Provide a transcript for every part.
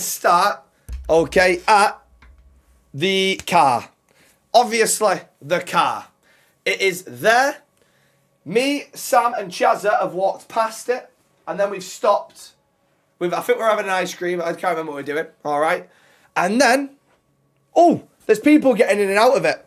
let's start, okay, at the car. Obviously, the car. It is there. Me, Sam, and Chazza have walked past it, and then we've stopped. I think we're having an ice cream. I can't remember what we're doing. All right. And then, oh, there's people getting in and out of it.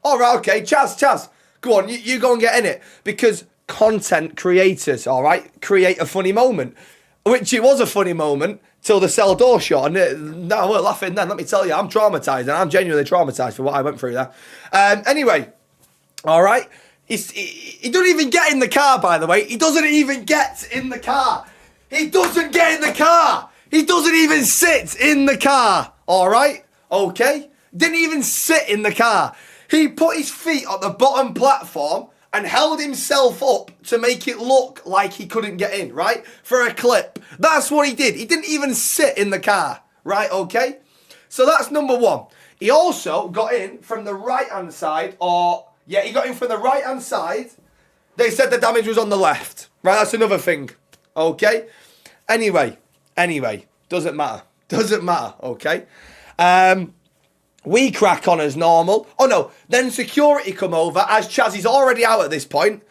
All right, okay. Chaz, go on. You go and get in it. Because content creators, all right, create a funny moment. Which it was a funny moment till the cell door shut. And no, we're laughing then. Let me tell you, I'm traumatised. And I'm genuinely traumatised for what I went through there. Anyway, all right. He doesn't even get in the car, by the way. He doesn't even get in the car. He doesn't get in the car. He doesn't even sit in the car. All right? Okay? Didn't even sit in the car. He put his feet on the bottom platform and held himself up to make it look like he couldn't get in, right? For a clip. That's what he did. He didn't even sit in the car, right? Okay? So that's number one. He also got in from the right-hand side, he got in from the right-hand side. They said the damage was on the left. Right, that's another thing. Okay? Anyway. Doesn't matter, okay? We crack on as normal. Oh, no. Then security come over as Chaz is already out at this point.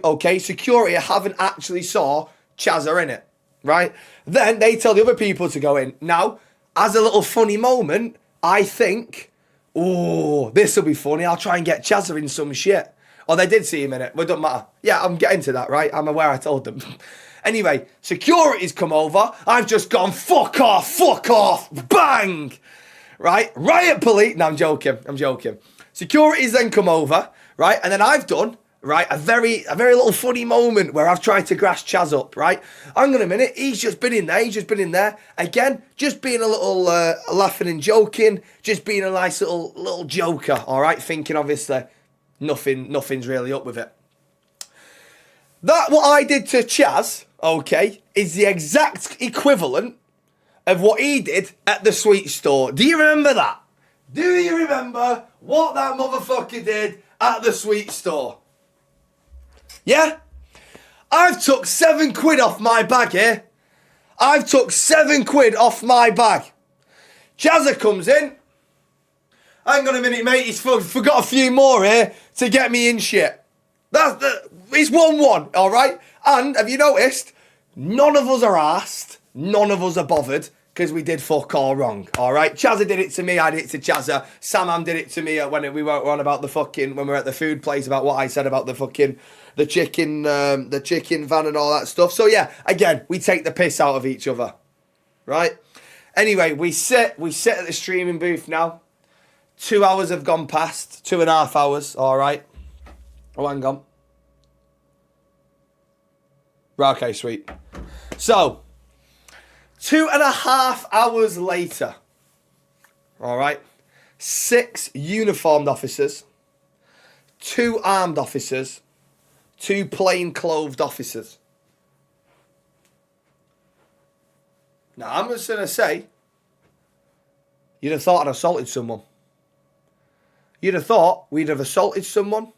Okay? Security haven't actually saw Chazza in it, right? Then they tell the other people to go in. Now, as a little funny moment, I think... oh, this will be funny. I'll try and get Chazza in some shit. Oh, they did see him in it. But it doesn't matter. Yeah, I'm getting to that, right? I'm aware I told them. Anyway, security's come over. I've just gone, fuck off. Bang! Right? Riot police. No, I'm joking. Security's then come over, right? And then I've done, right, a very little funny moment where I've tried to grass Chaz up, right? Hang on a minute. He's just been in there. Again, just being a little laughing and joking. Just being a nice little joker, all right? Thinking, obviously, nothing's really up with it. That, what I did to Chaz, okay, is the exact equivalent of what he did at the sweet store. Do you remember that? Do you remember what that motherfucker did at the sweet store? Yeah? I've took £7 off my bag here. Chazza comes in. Hang on a minute, mate. He's forgot a few more here to get me in shit. It's 1-1, all right? And have you noticed? None of us are arsed. None of us are bothered because we did fuck all wrong, all right? Chazza did it to me. I did it to Chazza. Sam did it to me when we were on about when we were at the food place about what I said about the chicken van and all that stuff. So yeah, again, we take the piss out of each other, right? Anyway, we sit at the streaming booth now. 2 hours have gone past, 2.5 hours, all right? Oh, hang on. Right, okay, sweet. So, 2.5 hours later, all right, 6 uniformed officers, 2 armed officers, 2 plain-clothed officers. Now, I'm just going to say, you'd have thought I'd assaulted someone. You'd have thought we'd have assaulted someone.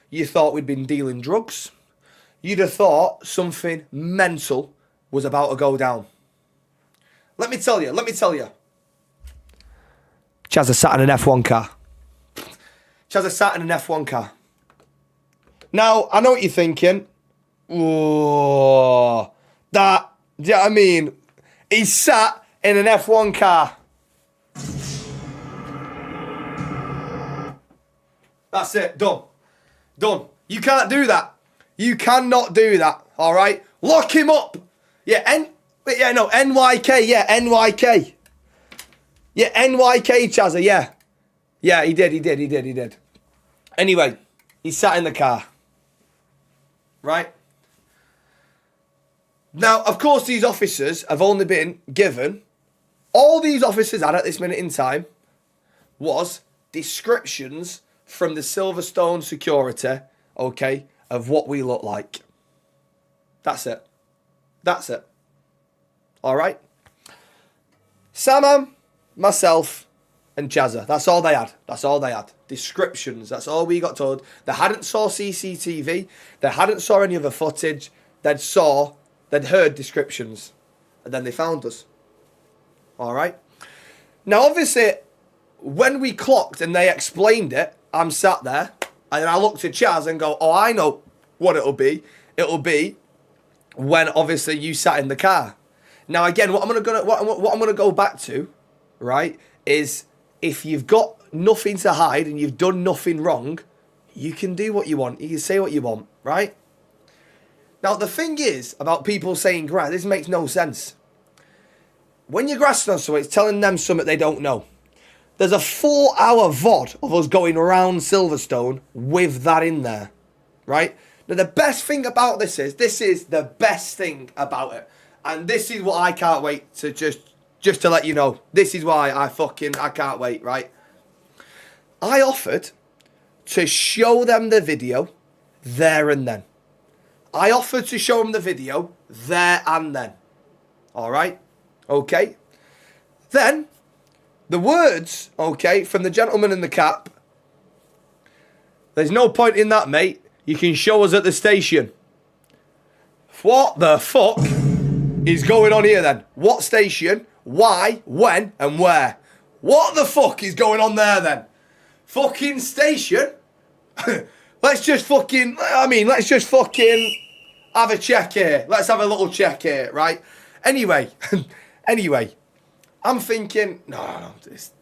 You thought we'd been dealing drugs. You'd have thought something mental was about to go down. Let me tell you. Chazza sat in an F1 car. Now, I know what you're thinking. Oh, do you know what I mean? He sat in an F1 car. That's it. Done. You can't do that. You cannot do that. All right? Lock him up. Yeah, NYK. Yeah, NYK. Yeah, NYK, Chazza. Yeah. Yeah, he did. Anyway, he sat in the car. Right? Now, of course, these officers have only been given... all these officers had at this minute in time was descriptions from the Silverstone security, okay, of what we look like. That's it. All right? Samam, myself, and Chazza. That's all they had. Descriptions. That's all we got told. They hadn't saw CCTV. They hadn't saw any other footage. They'd heard descriptions. And then they found us. All right. Now, obviously, when we clocked and they explained it, I'm sat there and I looked at Chaz and go, oh, I know what it'll be. It'll be when obviously you sat in the car. Now, again, what I'm gonna go back to, right, is if you've got nothing to hide and you've done nothing wrong, you can do what you want. You can say what you want, right? Now, the thing is about people saying grass, this makes no sense. When you're grassing on someone, it's telling them something they don't know. There's a 4-hour VOD of us going around Silverstone with that in there, right? Now, the best thing about this is the best thing about it. And this is what I can't wait to just to let you know. This is why I can't wait, right? I offered to show them the video there and then. I offered to show them the video there and then. All right? Okay. Then, the words, okay, from the gentleman in the cap. There's no point in that, mate. You can show us at the station. What the fuck is going on here then? What station? Why? When? And where? What the fuck is going on there then? Fucking station? Let's just fucking have a check here. Let's have a little check here, right? Anyway, I'm thinking, no,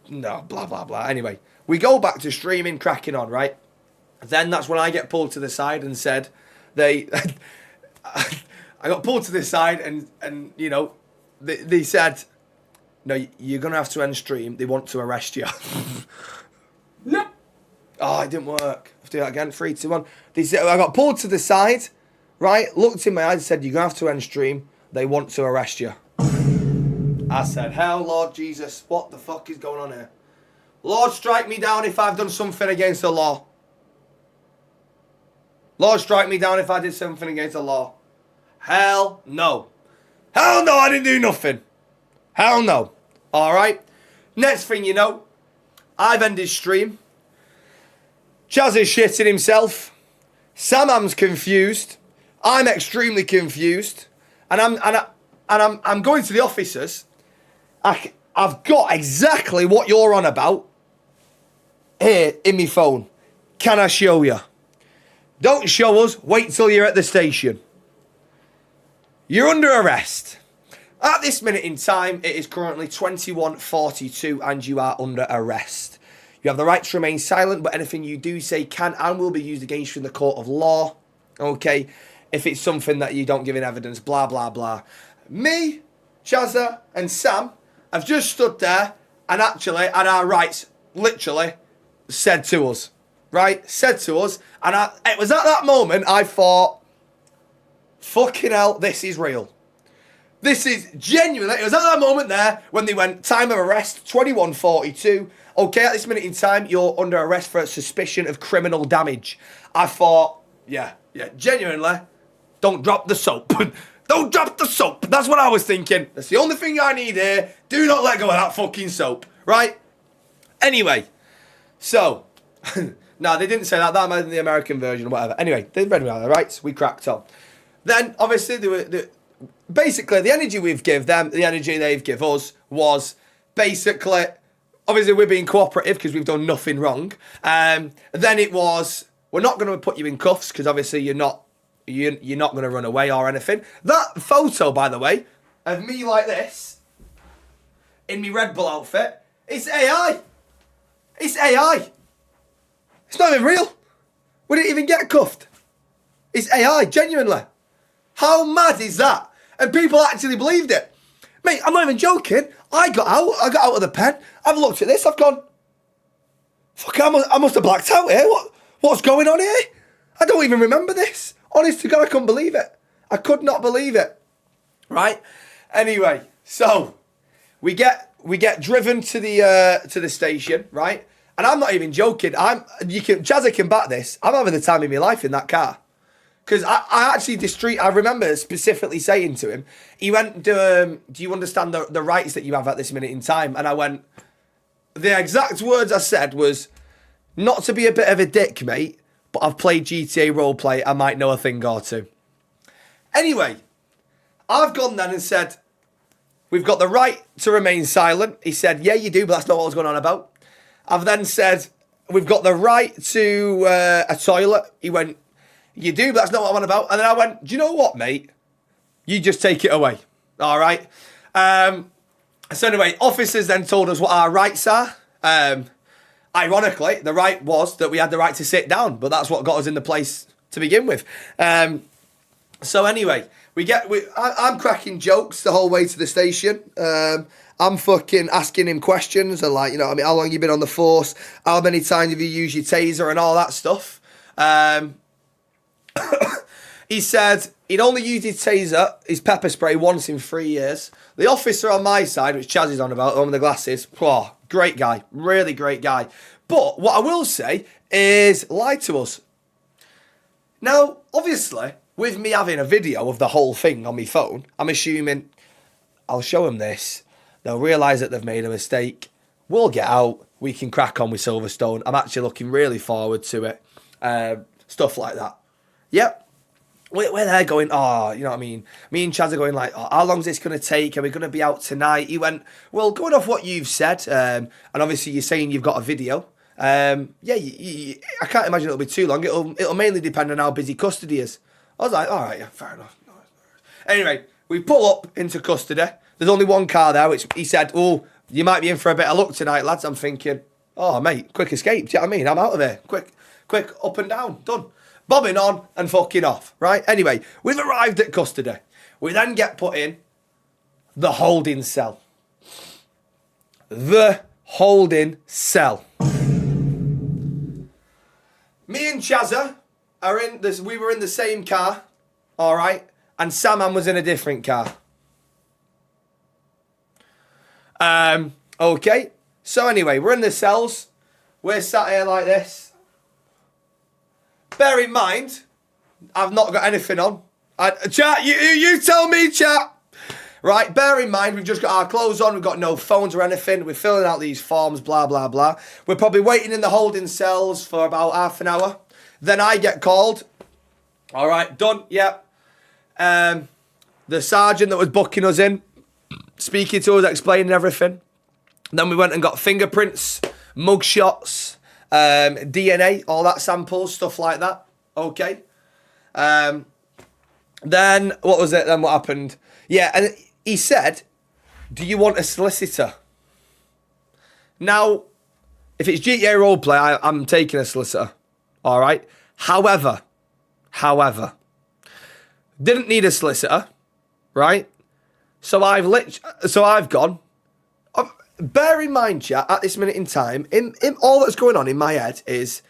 blah, blah, blah. Anyway, we go back to streaming, cracking on, right? Then that's when I get pulled to the side and said, I got pulled to the side and you know, they said, no, you're going to have to end stream. They want to arrest you. No. Oh, it didn't work. I'll do that again. 3, 2, 1. They said, I got pulled to the side, right? Looked in my eyes and said, you're going to have to end stream. They want to arrest you. I said, hell, Lord Jesus, what the fuck is going on here? Lord, strike me down if I've done something against the law. Lord, strike me down if I did something against the law. Hell no. Hell no, I didn't do nothing. Hell no. All right. Next thing you know, I've ended stream. Chaz is shitting himself. Samam's confused. I'm extremely confused. And I'm going to the officers. I've got exactly what you're on about here in my phone. Can I show you? Don't show us. Wait till you're at the station. You're under arrest. At this minute in time, it is currently 21:42 and you are under arrest. You have the right to remain silent, but anything you do say can and will be used against you in the court of law. Okay? If it's something that you don't give in evidence, blah, blah, blah. Me, Chazza, and Sam have just stood there and actually had our rights literally said to us. Right? Said to us. And it was at that moment I thought, fucking hell, this is real. This is genuinely, it was at that moment there when they went, time of arrest, 21:42. Okay, at this minute in time, you're under arrest for suspicion of criminal damage. I thought, yeah, genuinely, don't drop the soap. Don't drop the soap. That's what I was thinking. That's the only thing I need here. Do not let go of that fucking soap, right? Anyway, so, no, they didn't say that. That might be the American version or whatever. Anyway, they read me out the rights. We cracked on. Then, obviously, basically, the energy we've give them, the energy they've give us was basically, obviously, we're being cooperative because we've done nothing wrong. Then it was, we're not going to put you in cuffs because obviously you're not going to run away or anything. That photo, by the way, of me like this, in my Red Bull outfit, it's AI. It's AI. It's not even real. We didn't even get cuffed. It's AI, genuinely. How mad is that? And people actually believed it. Mate, I'm not even joking. I got out of the pen. I've looked at this. I've gone, fuck, I must have blacked out here. What's going on here? I don't even remember this. Honest to God, I couldn't believe it. I could not believe it. Right? Anyway, so we get driven to the station, right? And I'm not even joking. Jazza can back this. I'm having the time of my life in that car. Because I remember specifically saying to him, he went, do you understand the rights that you have at this minute in time? And I went, the exact words I said was, not to be a bit of a dick, mate, but I've played GTA roleplay, I might know a thing or two. Anyway, I've gone then and said, we've got the right to remain silent. He said, yeah, you do, but that's not what I was going on about. I've then said, we've got the right to a toilet. He went, you do, but that's not what I'm on about. And then I went, do you know what, mate? You just take it away. All right. So anyway, officers then told us what our rights are. Ironically, the right was that we had the right to sit down, but that's what got us in the place to begin with. So anyway, I'm cracking jokes the whole way to the station. I'm fucking asking him questions and like, you know what I mean, how long you been on the force? How many times have you used your taser and all that stuff? He said he'd only used his taser, his pepper spray, once in 3 years. The officer on my side, which Chaz is on about, the one with the glasses, oh, great guy, really great guy. But what I will say is lied to us. Now, obviously, with me having a video of the whole thing on my phone, I'm assuming I'll show them this. They'll realise that they've made a mistake. We'll get out. We can crack on with Silverstone. I'm actually looking really forward to it. Stuff like that. Yep. We're there going, oh, you know what I mean? Me and Chaz are going like, oh, how long is this going to take? Are we going to be out tonight? He went, well, going off what you've said, and obviously you're saying you've got a video. I can't imagine it'll be too long. It'll mainly depend on how busy custody is. I was like, all right, yeah, fair enough. Anyway, we pull up into custody. There's only one car there, which he said, oh, you might be in for a bit of luck tonight, lads. I'm thinking, oh, mate, quick escape. Do you know what I mean? I'm out of here. Quick, up and down. Done. Bobbing on and fucking off, right? Anyway, we've arrived at custody. We then get put in the holding cell. The holding cell. Me and Chazza are in this. We were in the same car, all right, and Saman was in a different car. Okay. So anyway, we're in the cells. We're sat here like this. Bear in mind, I've not got anything on. Chat, you tell me, chat. Right, bear in mind, we've just got our clothes on. We've got no phones or anything. We're filling out these forms, blah, blah, blah. We're probably waiting in the holding cells for about half an hour. Then I get called. All right, done, yep. The sergeant that was booking us in, speaking to us, explaining everything. Then we went and got fingerprints, mug shots, DNA, all that samples, stuff like that. Okay. Then, what was it? Then what happened? Yeah, and he said, do you want a solicitor? Now, if it's GTA roleplay, I'm taking a solicitor. All right. However, didn't need a solicitor, right? So I've gone. Bear in mind, chat, at this minute in time, in all that's going on in my head is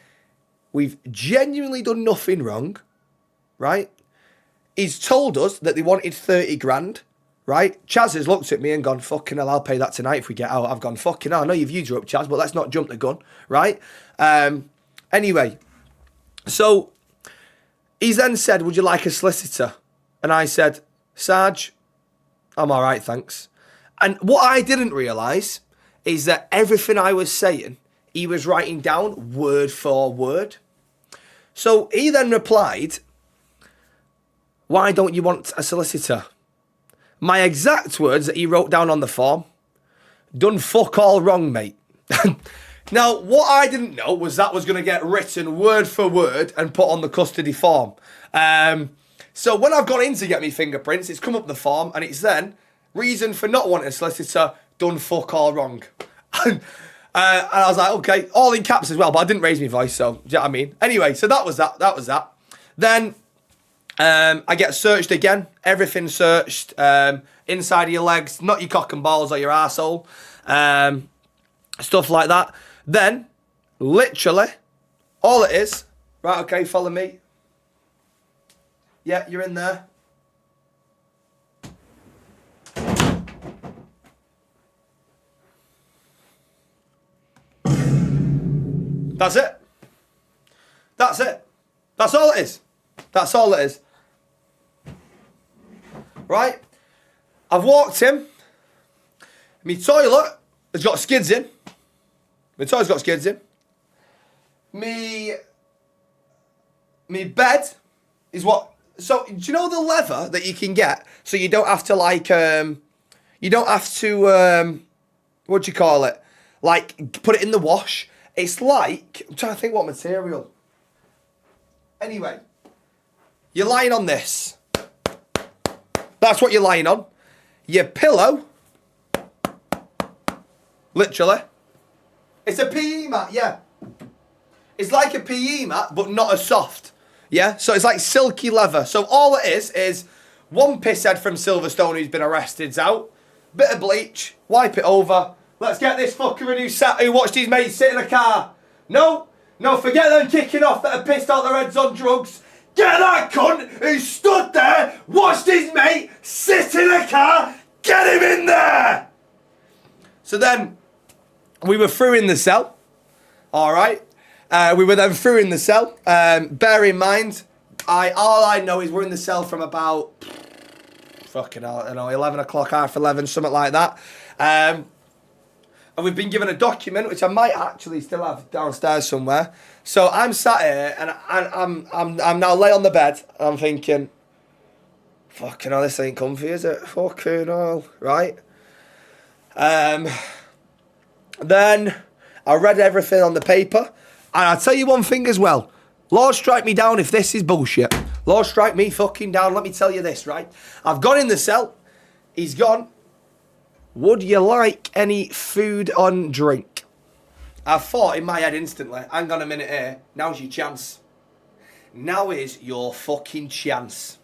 we've genuinely done nothing wrong, right? He's told us that they wanted 30 grand, right? Chaz has looked at me and gone, fucking hell, I'll pay that tonight if we get out. I've gone, fucking hell, I know you've used your up, Chaz, but let's not jump the gun, right? Anyway, so he's then said, would you like a solicitor? And I said, Sarge, I'm all right, thanks. And what I didn't realise is that everything I was saying, he was writing down word for word. So he then replied, why don't you want a solicitor? My exact words that he wrote down on the form, done fuck all wrong, mate. Now, what I didn't know was that was going to get written word for word and put on the custody form. So when I've gone in to get me fingerprints, it's come up the form and it's then, reason for not wanting a solicitor, done fuck all wrong. And I was like, okay, all in caps as well, but I didn't raise my voice, so, do you know what I mean? Anyway, so that was that. Then I get searched again, everything searched, inside of your legs, not your cock and balls or your arsehole, stuff like that. Then, literally, all it is, right, okay, follow me. Yeah, you're in there. That's it. That's it. That's all it is. That's all it is. Right? I've walked in. My toilet has got skids in. My toilet's got skids in. Me bed is what... So, do you know the leather that you can get? So you don't have to, like, You don't have to, what do you call it? Like, put it in the wash. It's like, I'm trying to think what material. Anyway, you're lying on this. That's what you're lying on. Your pillow, literally. It's a PE mat, yeah. It's like a PE mat, but not as soft. Yeah? So it's like silky leather. So all it is one pisshead from Silverstone who's been arrested's out. Bit of bleach. Wipe it over. Let's get this fucker who watched his mate sit in a car. No, forget them kicking off that are pissed out their heads on drugs. Get that cunt who stood there, watched his mate sit in a car. Get him in there! So then, we were through in the cell. All right. We were then through in the cell. Bear in mind, all I know is we're in the cell from about, fucking hell, I don't know, 11 o'clock, half 11, something like that. And we've been given a document, which I might actually still have downstairs somewhere. So I'm sat here, and I'm now lay on the bed, and I'm thinking, fucking hell, this ain't comfy, is it? Fucking hell, right? Then I read everything on the paper. And I'll tell you one thing as well. Lord strike me down if this is bullshit. Lord strike me fucking down. Let me tell you this, right? I've gone in the cell. He's gone. Would you like any food on drink? I thought in my head instantly, hang on a minute here. Now's your chance. Now is your fucking chance.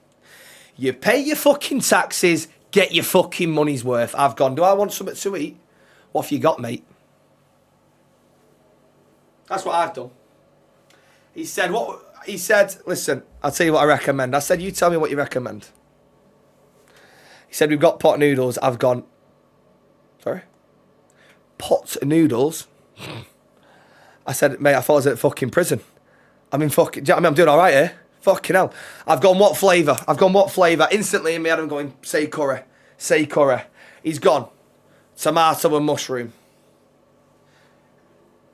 You pay your fucking taxes, get your fucking money's worth. I've gone, do I want something to eat? What have you got, mate? That's what I've done. He said, listen, I'll tell you what I recommend. I said, you tell me what you recommend. He said, we've got pot noodles. I've gone, sorry? Pot noodles? I said, mate, I thought I was at fucking prison. I'm in fucking, do you know what I mean? I'm doing all right here. Fucking hell. I've gone, what flavour? Instantly in my head, I'm going, say curry. He's gone. Tomato and mushroom.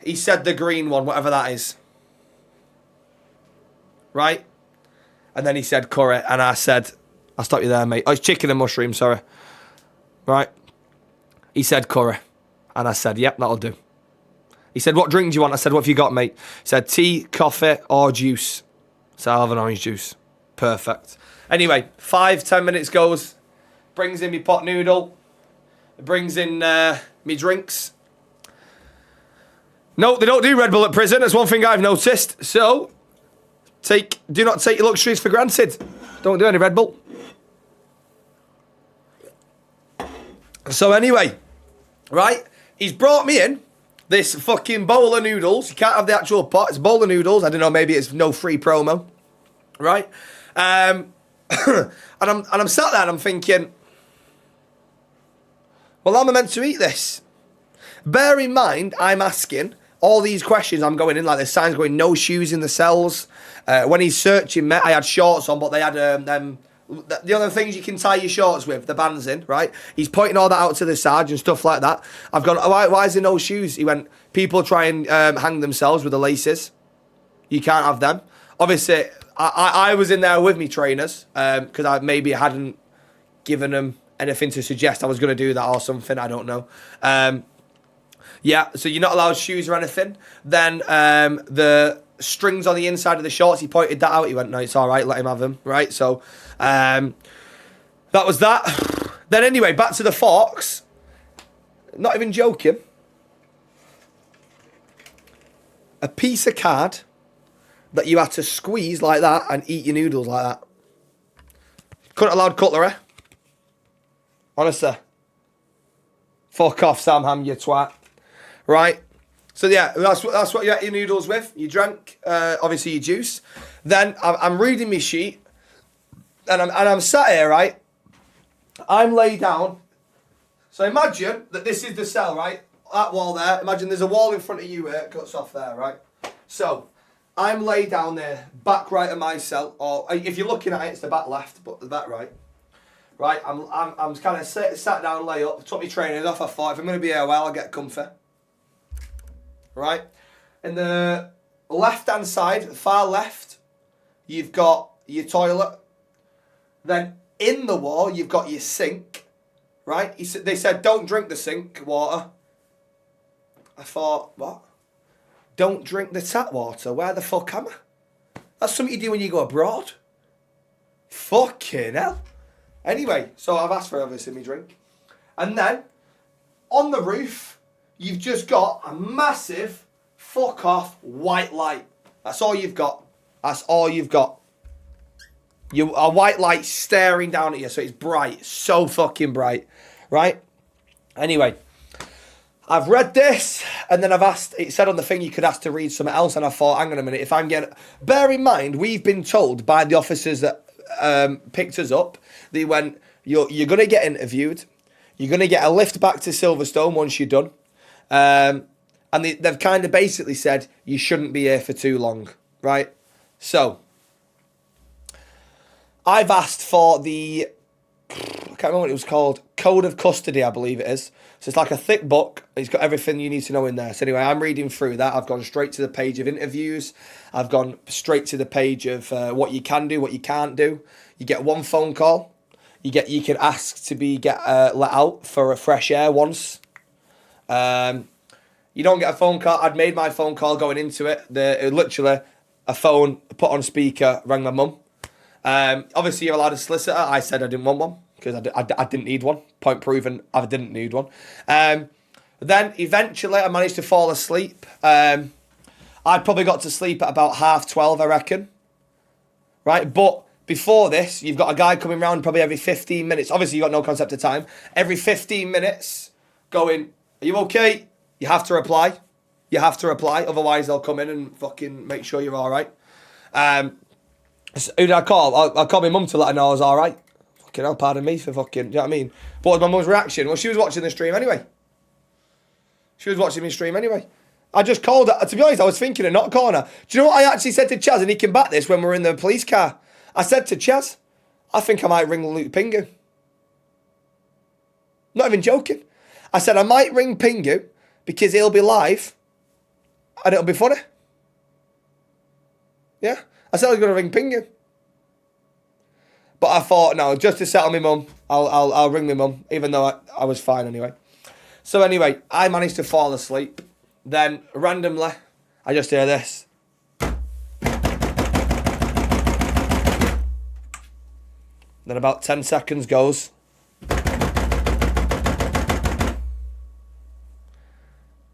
He said the green one, whatever that is. Right? And then he said curry, and I said, I'll stop you there, mate. Oh, it's chicken and mushroom, sorry. Right? He said curry. And I said, yep, that'll do. He said, what drink do you want? I said, what have you got, mate? He said, tea, coffee, or juice. So I'll have an orange juice. Perfect. Anyway, 5-10 minutes goes. Brings in me pot noodle. Brings in me drinks. No, they don't do Red Bull at prison. That's one thing I've noticed. So, do not take your luxuries for granted. Don't do any Red Bull. So anyway, right? He's brought me in this fucking bowl of noodles. You can't have the actual pot. It's a bowl of noodles. I don't know, maybe it's no free promo. Right? And I'm sat there and I'm thinking, well, how am I meant to eat this? Bear in mind, I'm asking all these questions. I'm going in like there's signs going, no shoes in the cells. When he's searching me, I had shorts on, but they had the other things you can tie your shorts with, the bands in, right? He's pointing all that out to the sarge and stuff like that. I've gone, why is there no shoes? He went, people try and hang themselves with the laces. You can't have them. Obviously, I was in there with me trainers because I maybe hadn't given them anything to suggest I was going to do that or something. I don't know. Yeah, so you're not allowed shoes or anything. Then the strings on the inside of the shorts, he pointed that out. He went, no, it's all right, let him have them, right? So that was that. Then anyway, back to the forks. Not even joking. A piece of card that you had to squeeze like that and eat your noodles like that. Couldn't allowed cutlery. Honestly. Fuck off, Sam Ham, you twat. Right? So yeah, that's what you ate your noodles with. You drank, obviously, your juice. Then I'm reading my sheet. And I'm sat here, right? I'm laid down. So imagine that this is the cell, right? That wall there. Imagine there's a wall in front of you here. It cuts off there, right? So I'm laid down there, back right of my cell. Or if you're looking at it, it's the back left, but the back right. Right, I'm kind of sat down, lay up, took my trainers off. I thought, if I'm going to be here a while, I'll get comfy. Right? In the left-hand side, far left, you've got your toilet. Then in the wall, you've got your sink. right? They said, don't drink the sink water. I thought, what? Don't drink the tap water? Where the fuck am I? That's something you do when you go abroad. Fucking hell. Anyway, so I've asked for obviously me drink. And then, on the roof, you've just got a massive fuck off white light. That's all you've got. That's all you've got. A white light staring down at you, so it's bright. So fucking bright. Right? Anyway, I've read this, and then I've asked, it said on the thing you could ask to read something else, and I thought, hang on a minute, if I'm getting... Bear in mind, we've been told by the officers that picked us up, they went, you're going to get interviewed, you're going to get a lift back to Silverstone once you're done, and they've kind of basically said, you shouldn't be here for too long, right? So, I've asked for the... I can't remember what it was called. Code of Custody, I believe it is. So it's like a thick book. It's got everything you need to know in there. So anyway, I'm reading through that. I've gone straight to the page of interviews. I've gone straight to the page of what you can do, what you can't do. You get one phone call. You can ask to be let out for a fresh air once. You don't get a phone call. I'd made my phone call going into it. Literally a phone put on speaker, rang my mum. Obviously, you're allowed a solicitor. I said I didn't want one because I didn't need one. Point proven, I didn't need one. Then eventually, I managed to fall asleep. I probably got to sleep at about 12:30, I reckon. Right, but before this, you've got a guy coming round probably every 15 minutes. Obviously, you've got no concept of time. Every 15 minutes, going, "Are you okay?" You have to reply. You have to reply, otherwise they'll come in and fucking make sure you're all right. Who did I call? I'll call my mum to let her know I was all right. Fucking hell, pardon me for fucking, do you know what I mean? What was my mum's reaction? Well, she was watching the stream anyway. She was watching me stream anyway. I just called her. To be honest, I was thinking of not calling her. Do you know what I actually said to Chaz, and he came back this when we were in the police car? I said to Chaz, I think I might ring Luke Pingu. Not even joking. I said, I might ring Pingu because he'll be live and it'll be funny. Yeah? I said I was going to ring Pingu. But I thought, no, just to settle my mum, I'll ring my mum, even though I was fine anyway. So anyway, I managed to fall asleep. Then, randomly, I just hear this. Then about 10 seconds goes.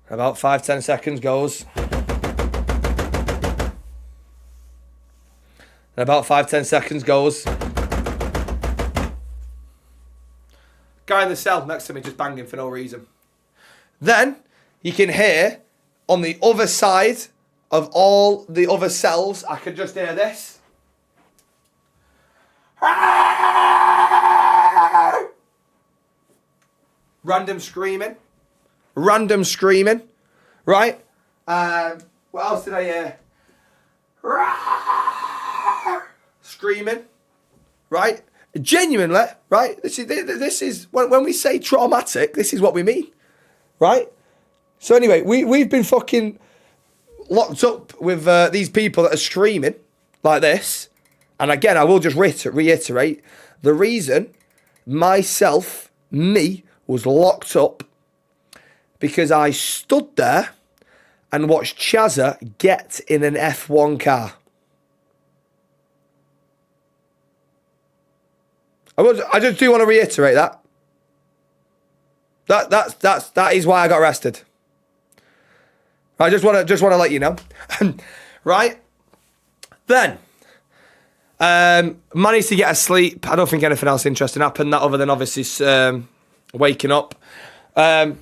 About 5-10 seconds goes. And about 5-10 seconds goes. Guy in the cell next to me just banging for no reason. Then you can hear on the other side of all the other cells, I can just hear this. Random screaming. Random screaming. Right? What else did I hear? Screaming. Right? Genuinely, right? This is when we say traumatic, this is what we mean. Right? So anyway, we've been fucking locked up with these people that are screaming like this. And again, I will just reiterate, the reason me, was locked up because I stood there and watched Chazza get in an F1 car. I just do want to reiterate that. That is why I got arrested. I just want to let you know. Right? Then managed to get asleep. I don't think anything else interesting happened that other than obviously waking up. How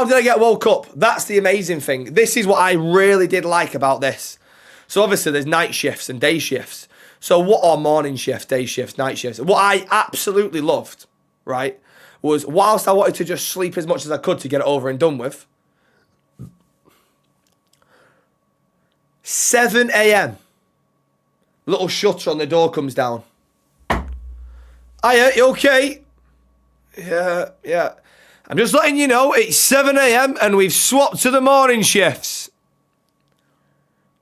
did I get woke up? That's the amazing thing. This is what I really did like about this. So obviously there's night shifts and day shifts. So what are morning shifts, day shifts, night shifts? What I absolutely loved, right, was whilst I wanted to just sleep as much as I could to get it over and done with, 7 a.m. Little shutter on the door comes down. Hiya, you okay? Yeah. I'm just letting you know it's 7 a.m. and we've swapped to the morning shifts.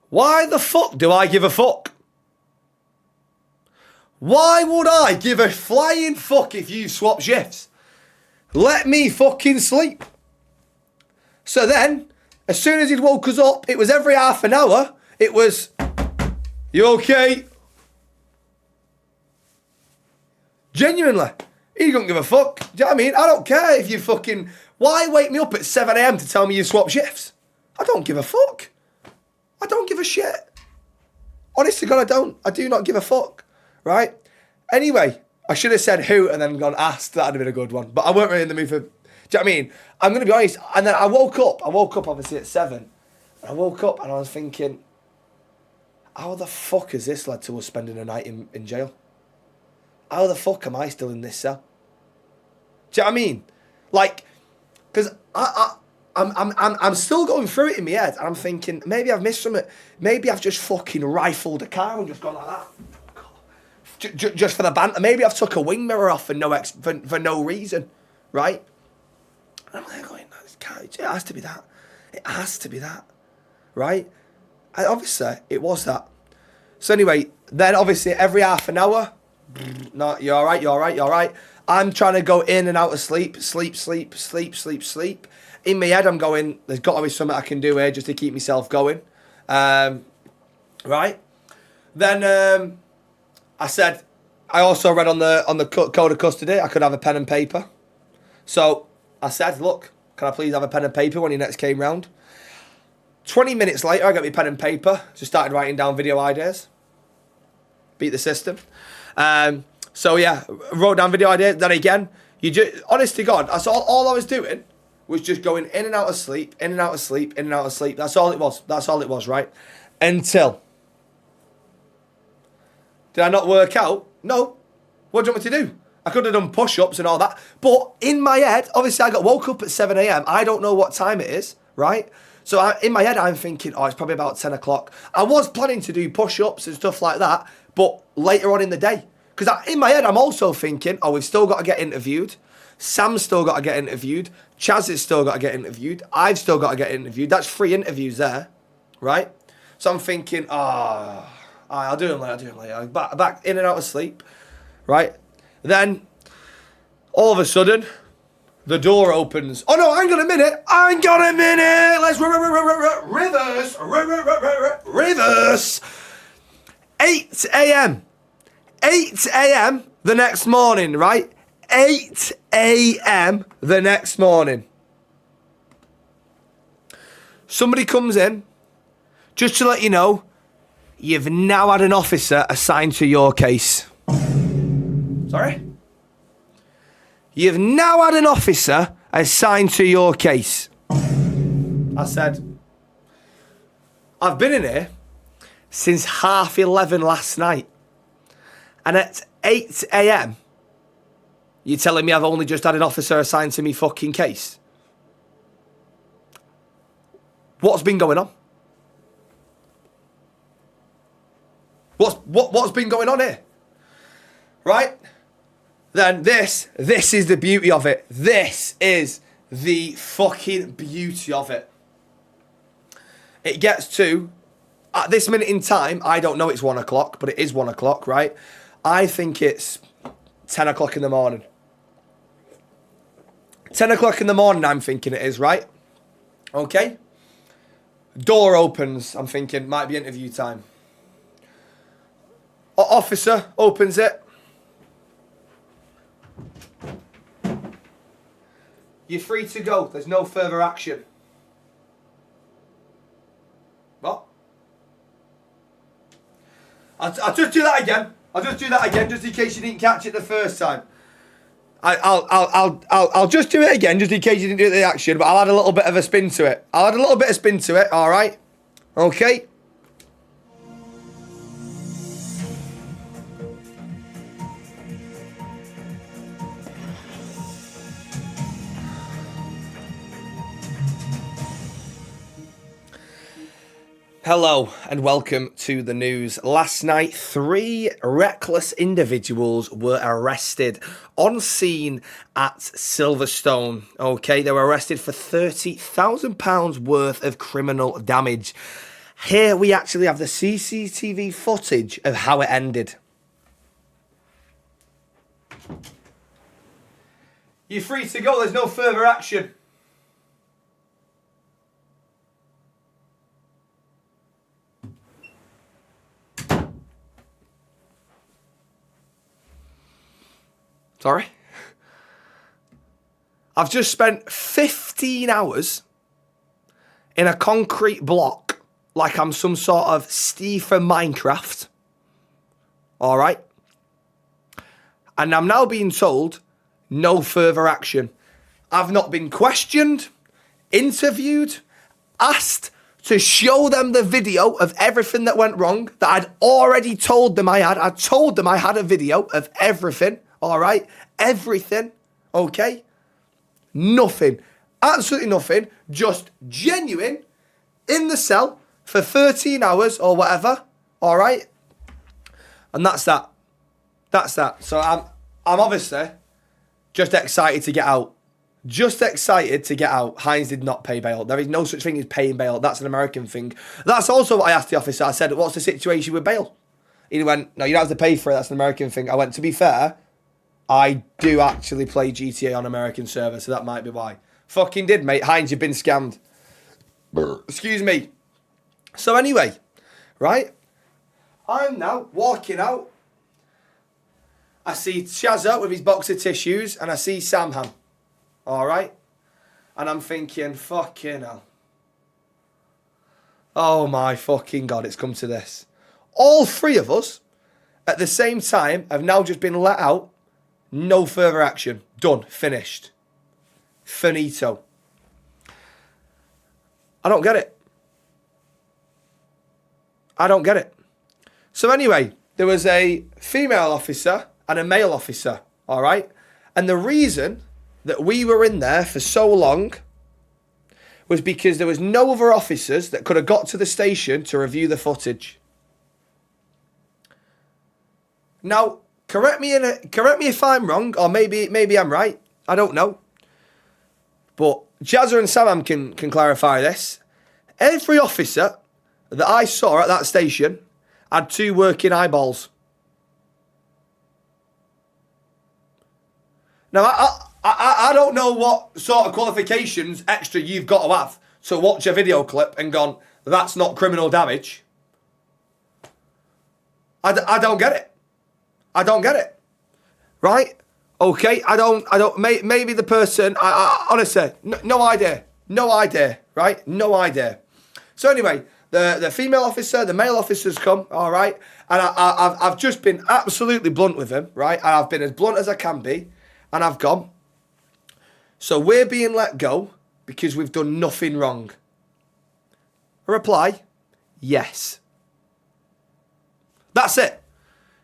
Why the fuck do I give a fuck? Why would I give a flying fuck if you swap shifts? let me fucking sleep. So then, as soon as he'd woke us up, it was every half an hour, it was, you okay? Genuinely. He don't give a fuck. Do you know what I mean? I don't care if you fucking... Why wake me up at 7 a.m. to tell me you swap shifts? I don't give a fuck. I don't give a shit. Honest to God, I don't. I do not give a fuck. Right? Anyway, I should have said who and then gone asked. That would have been a good one. But I weren't really in the mood for... Do you know what I mean? I'm going to be honest. And then I woke up. Obviously at 7. And I woke up and I was thinking, how the fuck has this led to us spending a night in jail? How the fuck am I still in this cell? Do you know what I mean? Like, because I'm still going through it in my head. And I'm thinking, maybe I've missed something. Maybe I've just fucking rifled a car and just gone like that. Just for the banter. Maybe I've took a wing mirror off for no reason. Right? And I'm like going, it has to be that. It has to be that. Right? And obviously, it was that. So anyway, then obviously every half an hour... No, you're all right. I'm trying to go in and out of sleep. In my head, I'm going, there's got to be something I can do here just to keep myself going. Right? Then I said, I also read on the code of custody, I could have a pen and paper. So I said, look, can I please have a pen and paper when he next came round? 20 minutes later, I got my pen and paper. Just started writing down video ideas. Beat the system. So yeah, wrote down video ideas. Then again, honest to God, that's all I was doing was just going in and out of sleep. That's all it was, right? Until. Did I not work out? No. What do you want me to do? I could have done push-ups and all that. But in my head, obviously I got woke up at 7 a.m. I don't know what time it is, right? So in my head, I'm thinking, it's probably about 10 o'clock. I was planning to do push-ups and stuff like that, but later on in the day. Because in my head, I'm also thinking, we've still got to get interviewed. Sam's still got to get interviewed. Chaz has still got to get interviewed. I've still got to get interviewed. That's 3 interviews there, right? So I'm thinking, I'll do them later. Back in and out of sleep, right? Then, all of a sudden, the door opens. Oh no, hang on a minute. Let's reverse. 8 a.m. 8 a.m. the next morning, right? 8 a.m. the next morning. Somebody comes in, just to let you know, you've now had an officer assigned to your case. Sorry? You've now had an officer assigned to your case. I said, I've been in here since 11:30 last night. And at 8 a.m, you're telling me I've only just had an officer assigned to me fucking case? What's been going on? What's been going on here? Right? Then this is the beauty of it. This is the fucking beauty of it. It gets to, at this minute in time, I don't know it's 1 o'clock, but it is 1 o'clock, right? I think it's 10 o'clock in the morning. 10 o'clock in the morning, I'm thinking it is, right? Okay. Door opens, I'm thinking, might be interview time. Officer opens it. You're free to go. There's no further action. What? I'll just do that again. Just in case you didn't catch it the first time. I'll just do it again, just in case you didn't do the action, but I'll add a little bit of a spin to it. All right? Okay? Hello and welcome to the news. Last night, 3 reckless individuals were arrested on scene at Silverstone. Okay, they were arrested for £30,000 worth of criminal damage. Here we actually have the CCTV footage of how it ended. You're free to go. There's no further action. Sorry? I've just spent 15 hours in a concrete block like I'm some sort of Steve from Minecraft. All right? And I'm now being told no further action. I've not been questioned, interviewed, asked to show them the video of everything that went wrong that I'd already told them I had. I told them I had a video of everything, all right? Everything, okay? Nothing. Absolutely nothing. Just genuine in the cell for 13 hours or whatever, all right? And that's that. That's that. So I'm obviously just excited to get out. Just excited to get out. Hines did not pay bail. There is no such thing as paying bail. That's an American thing. That's also what I asked the officer. I said, what's the situation with bail? He went, no, you don't have to pay for it. That's an American thing. I went, to be fair, I do actually play GTA on American server, so that might be why. Fucking did, mate. Hines, you've been scammed. Excuse me. So anyway, right? I'm now walking out. I see Chazza with his box of tissues, and I see Samham. All right? And I'm thinking, fucking hell. Oh my fucking God, it's come to this. All three of us, at the same time, have now just been let out. No further action. Done. Finished. Finito. I don't get it. I don't get it. So anyway, there was a female officer and a male officer, all right? And the reason that we were in there for so long was because there was no other officers that could have got to the station to review the footage. Now, correct me if I'm wrong, or maybe I'm right. I don't know. But Jazza and Samam can clarify this. Every officer that I saw at that station had 2 working eyeballs. Now, I don't know what sort of qualifications extra you've got to have to watch a video clip and gone, that's not criminal damage. I don't get it. I don't get it. Right? Okay, I don't, maybe the person, I honestly, no idea. No idea, right? No idea. So anyway, the female officer, the male officers come, all right? And I've just been absolutely blunt with him, right? And I've been as blunt as I can be. And I've gone, so we're being let go because we've done nothing wrong. A reply, yes. That's it.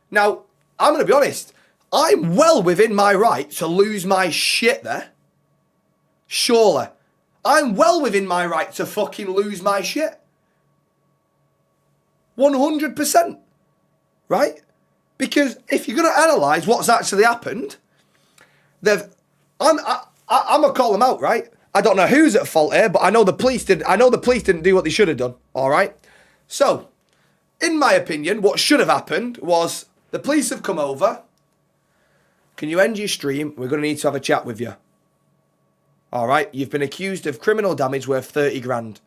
Now, I'm going to be honest. I'm well within my right to lose my shit there. Surely. I'm well within my right to fucking lose my shit. 100%. Right? Because if you're going to analyse what's actually happened, I'm gonna call them out, right? I don't know who's at fault here, but I know the police didn't do what they should have done. All right. So, in my opinion, what should have happened was the police have come over. Can you end your stream? We're gonna need to have a chat with you. All right. You've been accused of criminal damage worth 30 grand.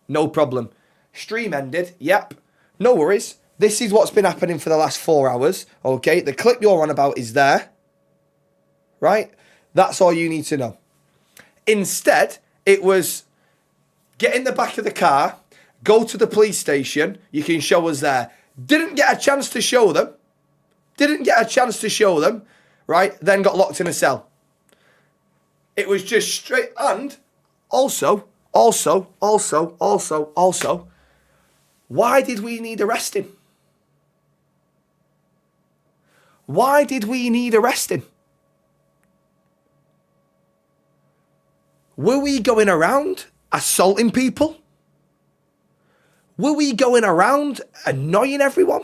No problem. Stream ended. Yep. No worries. This is what's been happening for the last 4 hours. Okay. The clip you're on about is there. Right? That's all you need to know. Instead, it was get in the back of the car, go to the police station, you can show us there. Didn't get a chance to show them. Right? Then got locked in a cell. It was just straight. And also, why did we need arresting? Why did we need arresting? Were we going around assaulting people? Were we going around annoying everyone?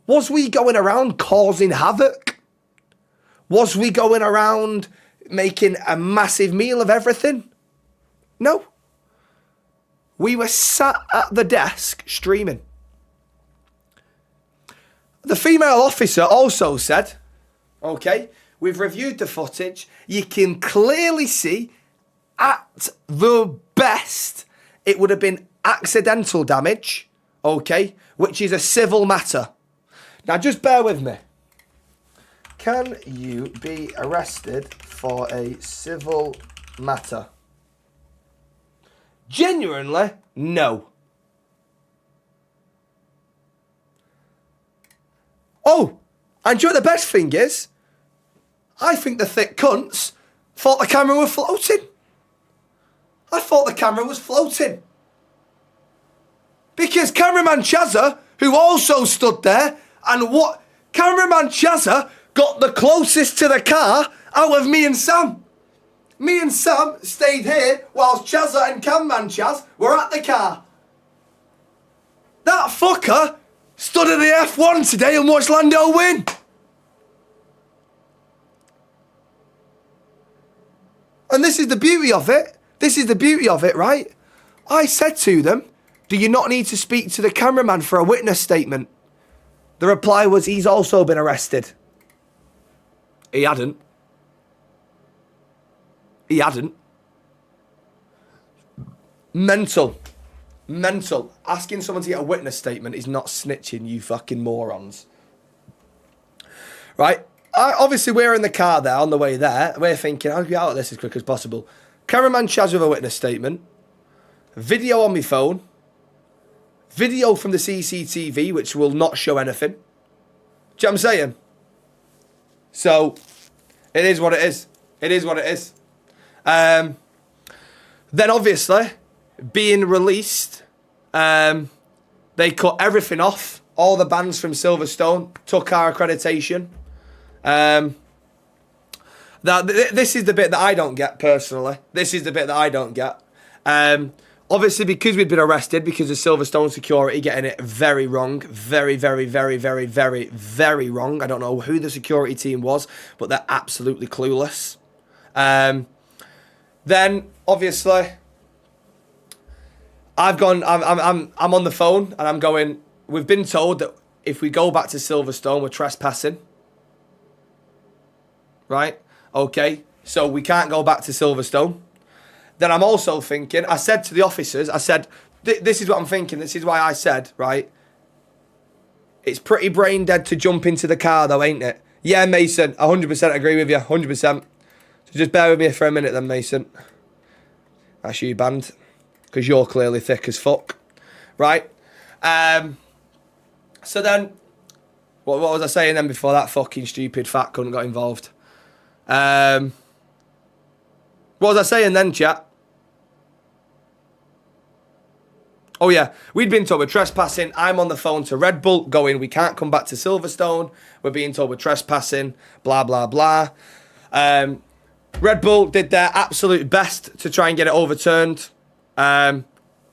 Was we going around causing havoc? Was we going around making a massive meal of everything? No. We were sat at the desk streaming. The female officer also said, okay, We've reviewed the footage. You can clearly see, at the best, it would have been accidental damage, okay, which is a civil matter. Now, just bear with me. Can you be arrested for a civil matter? Genuinely, no. Oh, and do you know what the best thing is? I think the thick cunts thought the camera was floating. I thought the camera was floating. Because cameraman Chazza, who also stood there, and what cameraman Chazza got the closest to the car out of me and Sam. Me and Sam stayed here whilst Chazza and cameraman Chaz were at the car. That fucker stood at the F1 today and watched Lando win. And this is the beauty of it. This is the beauty of it, right? I said to them, do you not need to speak to the cameraman for a witness statement? The reply was, he's also been arrested. He hadn't. He hadn't. Mental. Mental. Asking someone to get a witness statement is not snitching, you fucking morons. Right? Obviously, we're in the car there, on the way there. We're thinking, I'll get out of this as quick as possible. Cameraman Chaz with a witness statement. Video on my phone. Video from the CCTV, which will not show anything. Do you know what I'm saying? So, it is what it is. It is what it is. Then, obviously, being released, they cut everything off. All the bands from Silverstone took our accreditation. This is the bit that I don't get, personally. This is the bit that I don't get. Obviously, because we'd been arrested, because of Silverstone security getting it very wrong. Very, very, very, very, very, very wrong. I don't know who the security team was, but they're absolutely clueless. Then, obviously, I'm on the phone, and I'm going, we've been told that if we go back to Silverstone, we're trespassing. Right? Okay. So we can't go back to Silverstone. Then I'm also thinking, I said to the officers, I said, this is what I'm thinking. This is why I said, right? It's pretty brain dead to jump into the car though, ain't it? Yeah, Mason, 100% agree with you, 100%. So just bear with me for a minute then, Mason. That's you banned. Because you're clearly thick as fuck. Right? So then, what was I saying then before that fucking stupid fat cunt got involved? What was I saying then, chat? Oh yeah, we'd been told we're trespassing. I'm on the phone to Red Bull going, we can't come back to Silverstone. We're being told we're trespassing, blah, blah, blah. Red Bull did their absolute best to try and get it overturned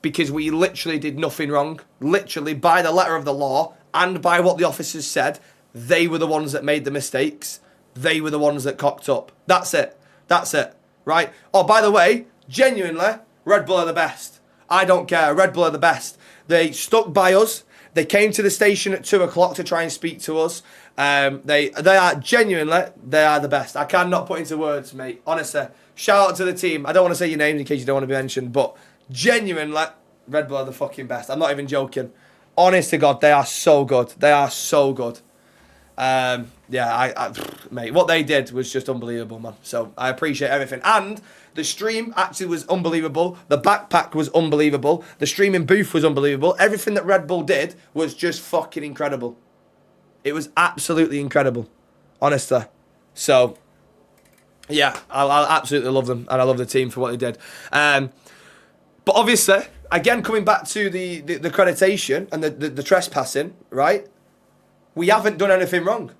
because we literally did nothing wrong. Literally, by the letter of the law and by what the officers said, they were the ones that made the mistakes. They were the ones that cocked up. That's it. That's it. Right? Oh, by the way, genuinely, Red Bull are the best. I don't care. Red Bull are the best. They stuck by us. They came to the station at 2 o'clock to try and speak to us. They are genuinely, they are the best. I cannot put into words, mate. Honestly. Shout out to the team. I don't want to say your names in case you don't want to be mentioned, but genuinely, Red Bull are the fucking best. I'm not even joking. Honest to God, they are so good. They are so good. Yeah, mate, what they did was just unbelievable, man. So I appreciate everything. And the stream actually was unbelievable. The backpack was unbelievable. The streaming booth was unbelievable. Everything that Red Bull did was just fucking incredible. It was absolutely incredible. Honestly. So, yeah, I absolutely love them. And I love the team for what they did. But obviously, again, coming back to the accreditation and the trespassing, right? We haven't done anything wrong.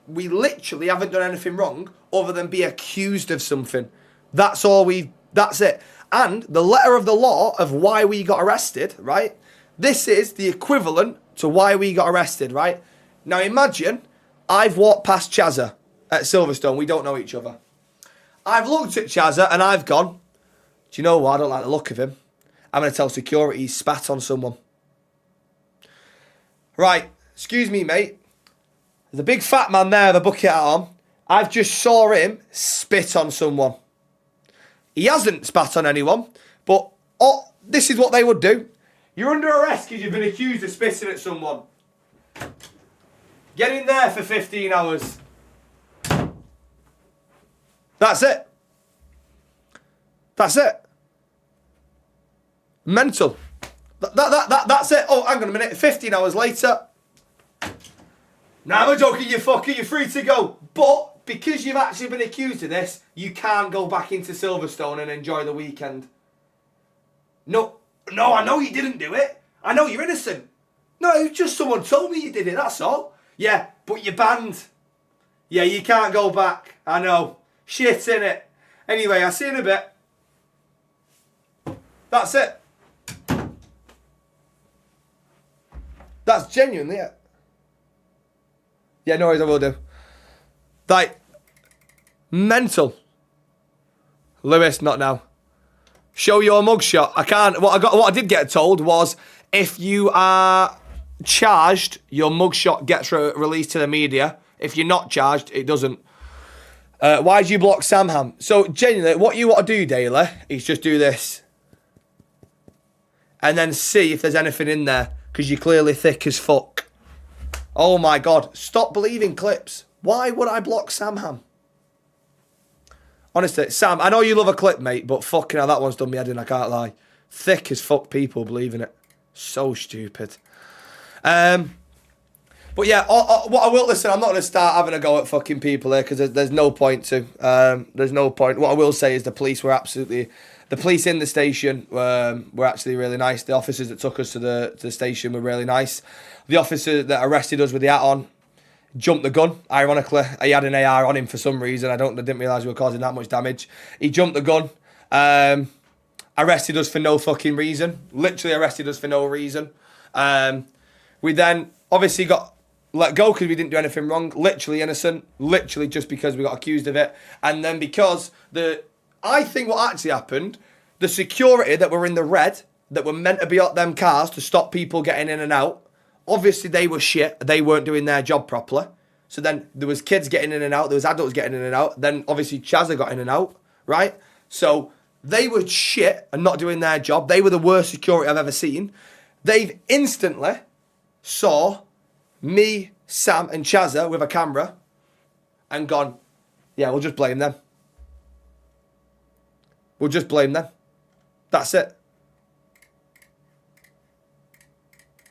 We literally haven't done anything wrong other than be accused of something. That's it. And the letter of the law of why we got arrested, right? This is the equivalent to why we got arrested, right? Now imagine I've walked past Chazza at Silverstone. We don't know each other. I've looked at Chazza and I've gone, do you know what? I don't like the look of him. I'm going to tell security he spat on someone. Right. Excuse me, mate. There's a big fat man there with a bucket hat on. I've just saw him spit on someone. He hasn't spat on anyone, but this is what they would do. You're under arrest because you've been accused of spitting at someone. Get in there for 15 hours. That's it. That's it. Mental. That's it. Oh, hang on a minute. 15 hours later. Nah, I'm joking, you fucker. You're free to go. But because you've actually been accused of this, you can't go back into Silverstone and enjoy the weekend. No, I know you didn't do it. I know you're innocent. No, it's just someone told me you did it, that's all. Yeah, but you're banned. Yeah, you can't go back. I know. Shit, innit? Anyway, I'll see you in a bit. That's it. That's genuinely it. Yeah, no worries, I will do. Like, mental. Lewis, not now. Show your mugshot. I can't. What I did get told was if you are charged, your mugshot gets released to the media. If you're not charged, it doesn't. Why did you block Samham? So, genuinely, what you want to do, Daily, is just do this. And then see if there's anything in there. Because you're clearly thick as fuck. Oh my God. Stop believing clips. Why would I block Samham? Honestly, Sam, I know you love a clip, mate, but fucking hell, that one's done me head in, I can't lie. Thick as fuck people believing it. So stupid. But yeah, what I will, listen, I'm not going to start having a go at fucking people here because there's no point to. There's no point. What I will say is the police were absolutely... The police in the station were actually really nice. The officers that took us to the station were really nice. The officer that arrested us with the hat on jumped the gun. Ironically, he had an AR on him for some reason. I didn't realise we were causing that much damage. He jumped the gun. Arrested us for no fucking reason. Literally arrested us for no reason. We then obviously got let go because we didn't do anything wrong. Literally innocent. Literally just because we got accused of it. And then because I think what actually happened, the security that were in the red, that were meant to be at them cars to stop people getting in and out, obviously they were shit. They weren't doing their job properly. So then there was kids getting in and out. There was adults getting in and out. Then obviously Chazza got in and out, right? So they were shit and not doing their job. They were the worst security I've ever seen. They've instantly saw me, Sam and Chazza with a camera and gone, yeah, we'll just blame them. We'll just blame them. That's it.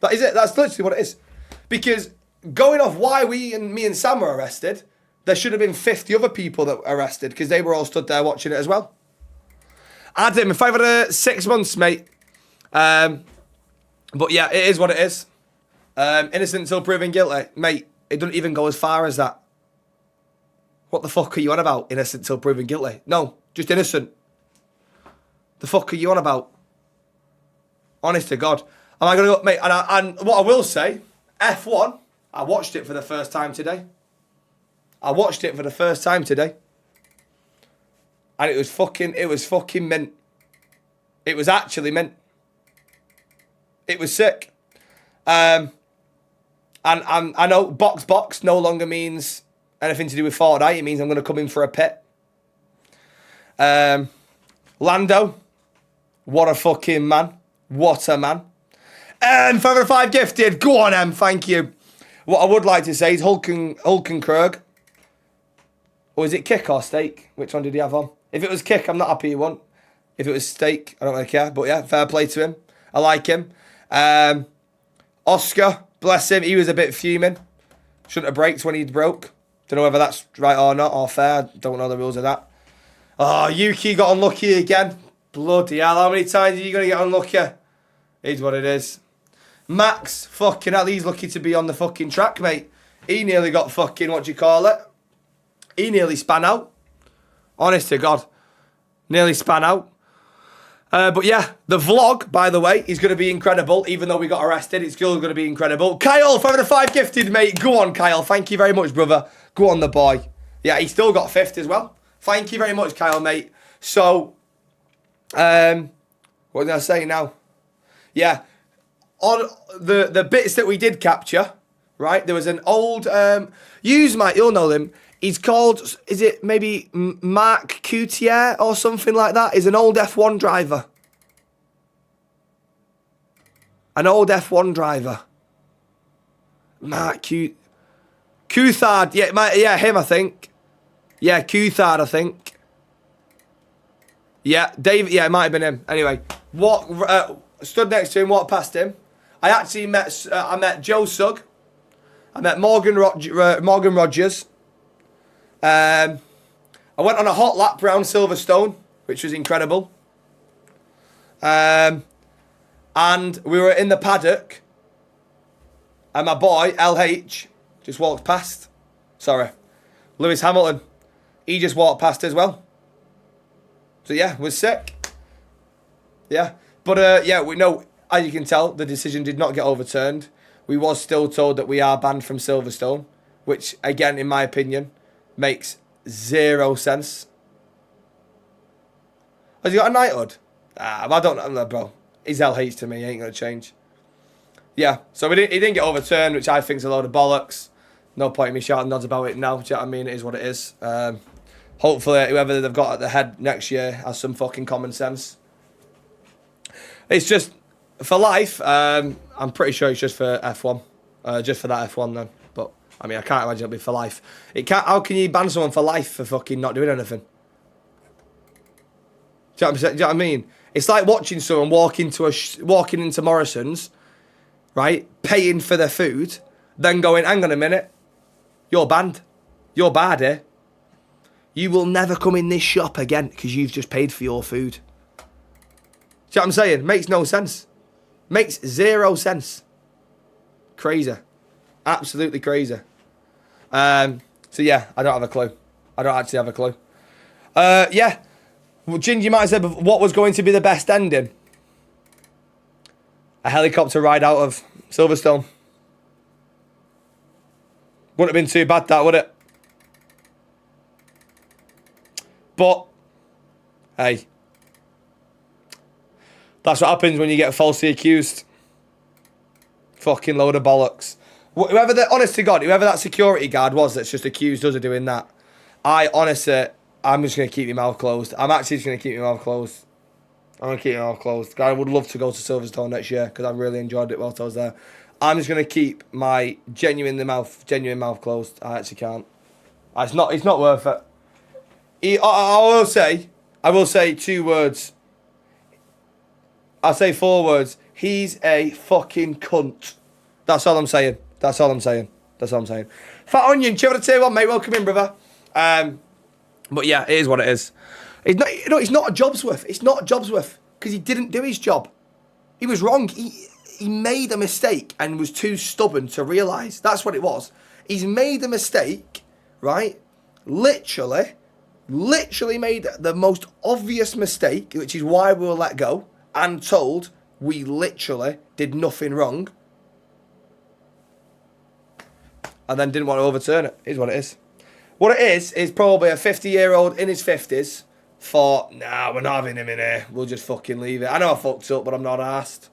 That is it. That's literally what it is. Because going off why me and Sam were arrested, there should have been 50 other people that were arrested because they were all stood there watching it as well. Adam, if I had 6 months, mate. But yeah, it is what it is. Innocent until proven guilty. Mate, it doesn't even go as far as that. What the fuck are you on about? Innocent until proven guilty. No, just innocent. The fuck are you on about? Honest to God. Am I going to go, mate? And what I will say, F1, I watched it for the first time today. And it was fucking mint. It was actually mint. It was sick. And I know box no longer means anything to do with Fortnite. It means I'm going to come in for a pit. Lando. What a fucking man. What a man. And 5 gifted. Go on, Em. Thank you. What I would like to say is Hulkenkrug. Or is it kick or steak? Which one did he have on? If it was kick, I'm not happy he won. If it was steak, I don't really care. But yeah, fair play to him. I like him. Oscar, bless him. He was a bit fuming. Shouldn't have braked when he broke. Don't know whether that's right or not or fair. Don't know the rules of that. Oh, Yuki got unlucky again. Bloody hell, how many times are you going to get unlucky? Is what it is. Max, fucking hell, he's lucky to be on the fucking track, mate. He nearly got fucking, what do you call it? He nearly span out. Honest to God. Nearly span out. But yeah, the vlog, by the way, is going to be incredible. Even though we got arrested, it's still going to be incredible. Kyle, 5 gifted, mate. Go on, Kyle. Thank you very much, brother. Go on, the boy. Yeah, he still got 5th as well. Thank you very much, Kyle, mate. So, what did I say now? Yeah, on the bits that we did capture, right? There was an old, you'll know him. He's called, is it maybe Marc Coutier or something like that? He's an old F1 driver. An old F1 driver. Marc Coulthard. Yeah, him, I think. Yeah, Coulthard, I think. Yeah, David. Yeah, it might have been him. Anyway, stood next to him, walked past him. I actually met, I met Joe Sugg. I met Morgan Rogers. I went on a hot lap around Silverstone, which was incredible. And we were in the paddock. And my boy, LH, just walked past. Sorry. Lewis Hamilton. He just walked past as well. So yeah, was sick. Yeah. But yeah, we know, as you can tell, the decision did not get overturned. We was still told that we are banned from Silverstone, which, again, in my opinion, makes zero sense. Has he got a knighthood? I don't know, bro. He's LH to me. He ain't going to change. Yeah, so he didn't get overturned, which I think is a load of bollocks. No point in me shouting nods about it now. Do you know what I mean? It is what it is. Hopefully, whoever they've got at the head next year has some fucking common sense. It's just, for life, I'm pretty sure it's just for F1. Just for that F1 then. But, I mean, I can't imagine it'll be for life. How can you ban someone for life for fucking not doing anything? Do you know what I mean? It's like watching someone walking into Morrison's, right, paying for their food, then going, hang on a minute, you're banned. You're bad, eh? You will never come in this shop again because you've just paid for your food. Do you know what I'm saying? Makes no sense. Makes zero sense. Crazy. Absolutely crazy. So yeah, I don't have a clue. I don't actually have a clue. Yeah. Well, Ginge, you might have said what was going to be the best ending. A helicopter ride out of Silverstone. Wouldn't have been too bad, that, would it? But, hey. That's what happens when you get falsely accused. Fucking load of bollocks. Honest to God, whoever that security guard was that's just accused us of doing that, I'm just going to keep my mouth closed. I'm actually just going to keep my mouth closed. I'm going to keep my mouth closed. I would love to go to Silverstone next year because I really enjoyed it whilst I was there. I'm just going to keep my genuine mouth closed. I actually can't. It's not worth it. I will say 2 words. I'll say 4 words. He's a fucking cunt. That's all I'm saying. That's all I'm saying. Fat Onion, cheer on the tier 1, mate. Welcome in, brother. But yeah, it is what it is. It's not a job's worth. It's not a job's worth because he didn't do his job. He was wrong. He made a mistake and was too stubborn to realise. That's what it was. He's made a mistake, right? Literally made the most obvious mistake, which is why we were let go and told we literally did nothing wrong. And then didn't want to overturn it. Is what it is. What it is probably a 50-year-old in his 50s thought, nah, we're not having him in here. We'll just fucking leave it. I know I fucked up, but I'm not arsed.